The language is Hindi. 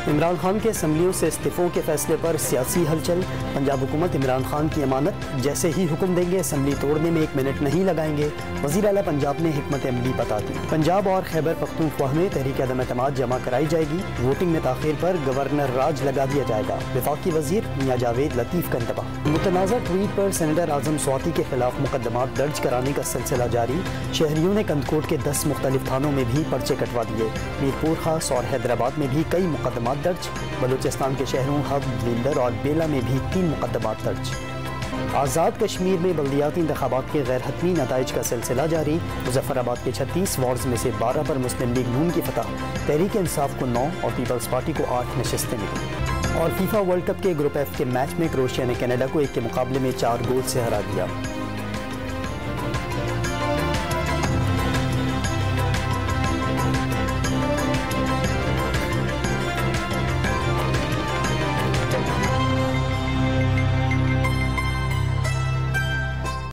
इमरान खान के असम्बलियों से इस्तीफों के फैसले पर सियासी हलचल। पंजाब हुकूमत इमरान खान की अमानत, जैसे ही हुक्म देंगे असम्बली तोड़ने में 1 मिनट नहीं लगाएंगे। वज़ीर आला पंजाब ने हिकमत अमली बता दी। पंजाब और खैबर पख्तूनख्वा में तहरीक अदम एतमाद जमा कराई जाएगी। वोटिंग में ताखिर पर गवर्नर राज लगा दिया जाएगा। वफाकी वजीर मियां जावेद लतीफ़ का इंतबाह। मुतनाज़ा ट्वीट पर सेनेटर आज़म स्वाति के खिलाफ मुकदमात दर्ज कराने का सिलसिला जारी। शहरियों ने कंदकोट के 10 मुख्तलिफ थानों में भी पर्चे कटवा दिए। मीरपुर खास और हैदराबाद में भी कई मुकदमात दर्ज। बलूचिस्तान के शहरों हब, लींडर और बेला में भी 3 मुकदमात दर्ज। आज़ाद कश्मीर में बल्दियाती इंतखाबात के गैर हतमी नताइज का सिलसिला जारी। मुजफ्फराबाद के 36 वार्ड्स में से 12 पर मुस्लिम लीग नून की फतह। तहरीक इंसाफ को 9 और पीपल्स पार्टी को 8 नशिस्तें मिली। और फीफा वर्ल्ड कप के ग्रुप एफ के मैच में क्रोएशिया ने कनाडा को 1 के मुकाबले में 4 गोल से हरा दिया।